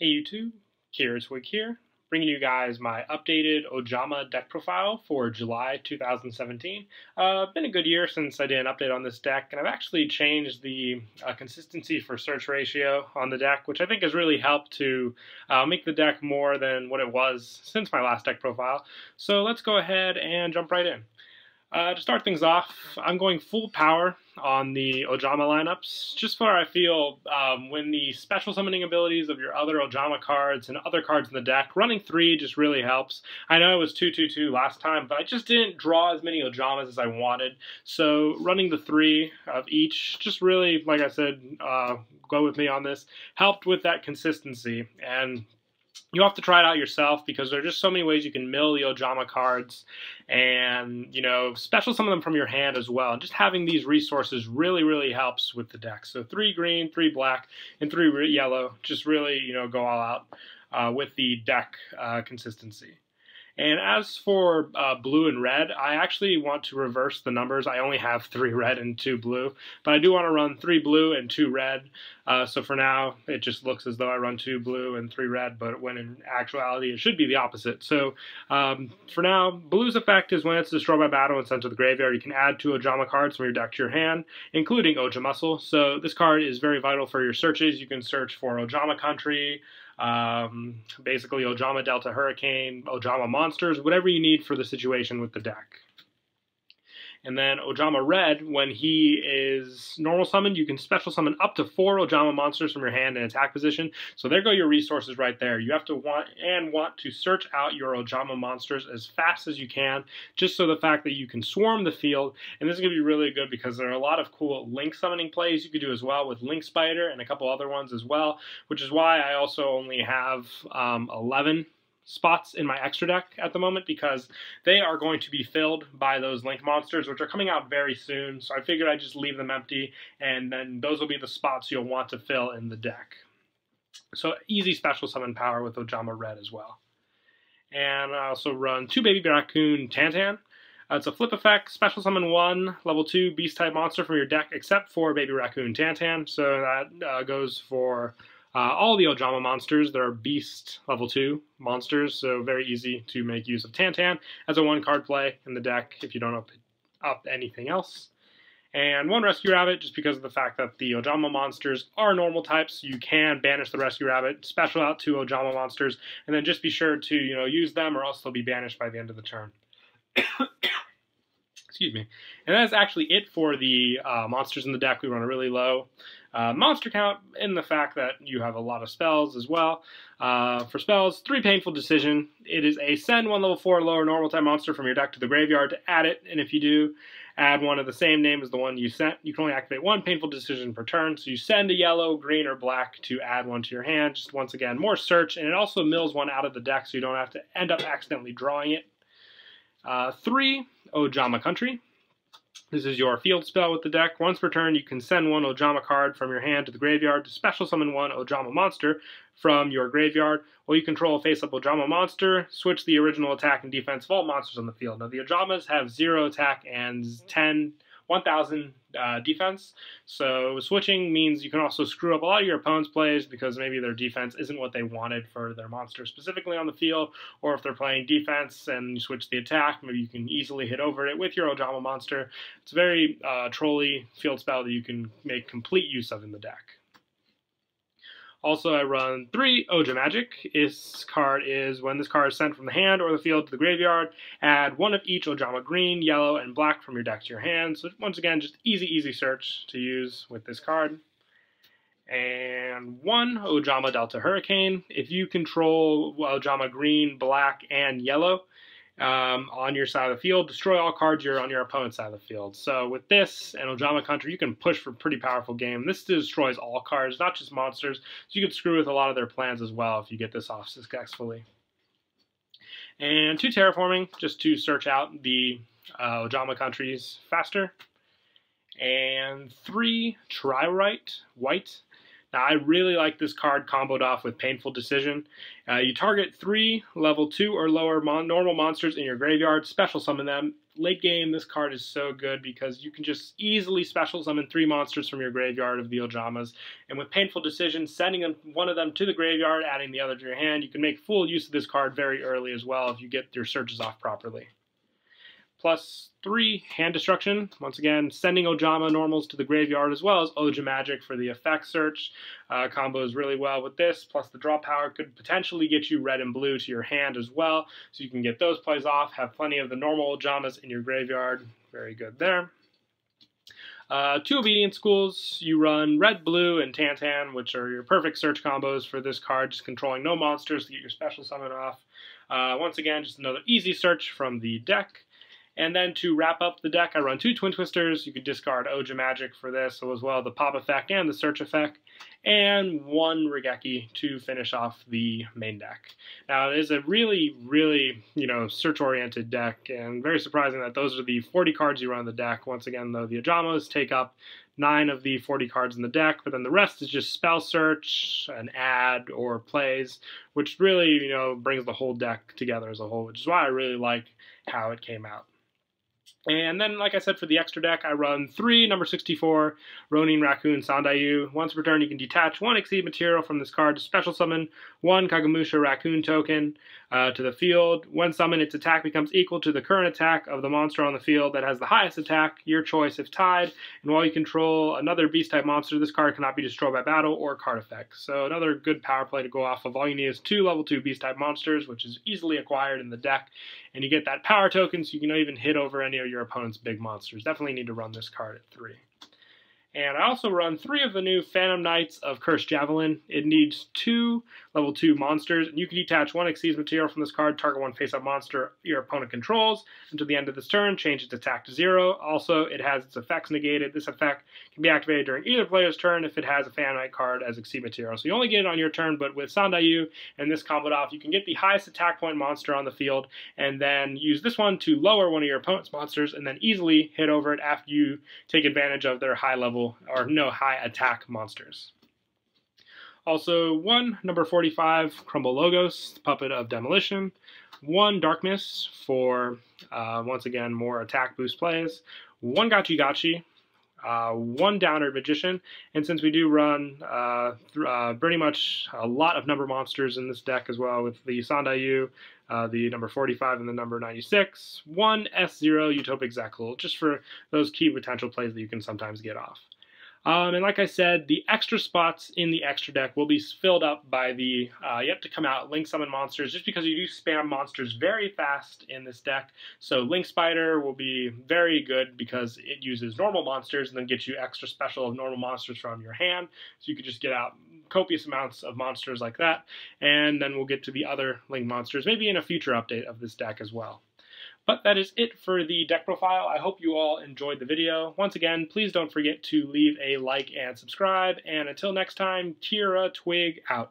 Hey YouTube, Twig here, bringing you guys my updated Ojama deck profile for July 2017. Been a good year since I did an update on this deck, and I've actually changed the consistency for search ratio on the deck, which I think has really helped to make the deck more than what it was since my last deck profile. So let's go ahead and jump right in. To start things off, I'm going full power on the Ojama lineups, just where I feel when the special summoning abilities of your other Ojama cards and other cards in the deck, running 3 just really helps. I know it was 2-2-2 last time, but I just didn't draw as many Ojamas as I wanted, so running the 3 of each just really, like I said, go with me on this, helped with that consistency. And you have to try it out yourself because there are just so many ways you can mill the Ojama cards and, special some of them from your hand as well. And just having these resources really helps with the deck. So 3 green, 3 black, and 3 yellow just really, go all out with the deck consistency. And as for blue and red, I actually want to reverse the numbers. I only have 3 red and 2 blue, but I do want to run 3 blue and 2 red. So for now, it just looks as though I run 2 blue and 3 red, but when in actuality, it should be the opposite. So for now, blue's effect is when it's destroyed by battle and sent to the graveyard, you can add 2 Ojama cards from your deck to your hand, including Ojamuscle. So this card is very vital for your searches. You can search for Ojama Country, basically Ojama Delta Hurricane, Ojama Monsters, whatever you need for the situation with the deck. And then Ojama Red, when he is normal summoned, you can special summon up to 4 Ojama monsters from your hand in attack position. So there go your resources right there. You have to want to search out your Ojama monsters as fast as you can, just so the fact that you can swarm the field. And this is going to be really good because there are a lot of cool link summoning plays you could do as well with Link Spider and a couple other ones as well, which is why I also only have 11 spots in my extra deck at the moment, because they are going to be filled by those link monsters, which are coming out very soon. So I figured I'd just leave them empty, and then those will be the spots you'll want to fill in the deck. So easy special summon power with Ojama Red as well. And I also run 2 Baby Raccoon Tantan. It's a flip effect, special summon 1 level 2 beast type monster from your deck except for Baby Raccoon Tantan. So that goes for all the Ojama monsters. There are beast level 2 monsters, so very easy to make use of Tantan as a 1-card play in the deck if you don't up anything else. And 1 Rescue Rabbit, just because of the fact that the Ojama monsters are normal types, you can banish the Rescue Rabbit, special out 2 Ojama monsters, and then just be sure to use them or else they'll be banished by the end of the turn. Excuse me. And that's actually it for the monsters in the deck. We run a really low monster count in the fact that you have a lot of spells as well. For spells, 3 Painful Decision. It is a send 1 level 4 lower normal type monster from your deck to the graveyard to add it, and if you do, add one of the same name as the one you sent. You can only activate 1 Painful Decision per turn, so you send a yellow, green, or black to add 1 to your hand. Just once again, more search, and it also mills 1 out of the deck so you don't have to end up accidentally drawing it. 3 Ojama Country. This is your field spell with the deck. Once per turn, you can send 1 Ojama card from your hand to the graveyard to special summon 1 Ojama monster from your graveyard. While you control a face-up Ojama monster, switch the original attack and defense of all monsters on the field. Now, the Ojamas have 0 attack and 1,000 defense, so switching means you can also screw up a lot of your opponent's plays because maybe their defense isn't what they wanted for their monster specifically on the field, or if they're playing defense and you switch the attack, maybe you can easily hit over it with your Ojama monster. It's a very trolly field spell that you can make complete use of in the deck. Also, I run 3 Oja Magic. This card is when this card is sent from the hand or the field to the graveyard, add 1 of each Ojama green, yellow, and black from your deck to your hand. So once again, just easy search to use with this card. And 1 Ojama Delta Hurricane. If you control Ojama green, black, and yellow on your side of the field, destroy all cards on your opponent's side of the field. So with this and Ojama Country, you can push for a pretty powerful game. This destroys all cards, not just monsters, so you can screw with a lot of their plans as well if you get this off successfully. And 2 Terraforming, just to search out the Ojama countries faster. And 3 Tri-Rite White. Now, I really like this card comboed off with Painful Decision. You target 3 level 2 or lower normal monsters in your graveyard, special summon them, late game, this card is so good because you can just easily special summon 3 monsters from your graveyard of the Ojamas, and with Painful Decision, sending one of them to the graveyard, adding the other to your hand, you can make full use of this card very early as well if you get your searches off properly. Plus 3 hand destruction. Once again, sending Ojama normals to the graveyard as well as Ojama Magic for the effect search. Combos really well with this. Plus the draw power could potentially get you red and blue to your hand as well. So you can get those plays off, have plenty of the normal Ojamas in your graveyard. Very good there. 2 Obedience Schools, you run Red, Blue, and Tantan, which are your perfect search combos for this card, just controlling no monsters to get your special summon off. Once again, just another easy search from the deck. And then to wrap up the deck, I run 2 Twin Twisters. You could discard Ojama Magic for this, so as well the pop effect and the search effect, and 1 Regeki to finish off the main deck. Now, it is a really, really, search-oriented deck, and very surprising that those are the 40 cards you run in the deck. Once again, though, the Ojamas take up 9 of the 40 cards in the deck, but then the rest is just spell search, an add, or plays, which really, brings the whole deck together as a whole, which is why I really like how it came out. And then, like I said, for the extra deck, I run 3 number 64 Ronin Raccoon Sandayu. Once per turn, you can detach 1 Exceed material from this card to special summon 1 Kagamusha Raccoon token to the field. When summoned, its attack becomes equal to the current attack of the monster on the field that has the highest attack, your choice if tied. And while you control another beast-type monster, this card cannot be destroyed by battle or card effects. So another good power play to go off of. All you need is 2 level 2 beast-type monsters, which is easily acquired in the deck. And you get that power token, so you can even hit over any of your opponent's big monsters. Definitely need to run this card at 3. And I also run 3 of the new Phantom Knights of Cursed Javelin. It needs 2 level 2 monsters, and you can detach 1 Exceeds material from this card, target 1 face-up monster your opponent controls. Until the end of this turn, change its attack to 0. Also, it has its effects negated. This effect can be activated during either player's turn if it has a Phantom Knight card as Exceed material. So you only get it on your turn, but with Sandayu and this comboed off, you can get the highest attack point monster on the field, and then use this one to lower one of your opponent's monsters, and then easily hit over it after you take advantage of their high level or no high attack monsters. Also, 1 number 45 Crumble Logos, Puppet of Demolition, 1 Dark Mist for once again more attack boost plays, 1 Gachi Gachi, 1 Downward Magician, and since we do run pretty much a lot of number monsters in this deck as well with the Sandayu, the number 45 and the number 96, 1 S0 Utopic Zekul, just for those key potential plays that you can sometimes get off. And like I said, the extra spots in the extra deck will be filled up by the yet to come out Link Summon monsters, just because you do spam monsters very fast in this deck. So Link Spider will be very good because it uses normal monsters and then gets you extra special of normal monsters from your hand. So you could just get out copious amounts of monsters like that. And then we'll get to the other Link monsters, maybe in a future update of this deck as well. But that is it for the deck profile. I hope you all enjoyed the video. Once again, please don't forget to leave a like and subscribe. And until next time, Kira Twig out.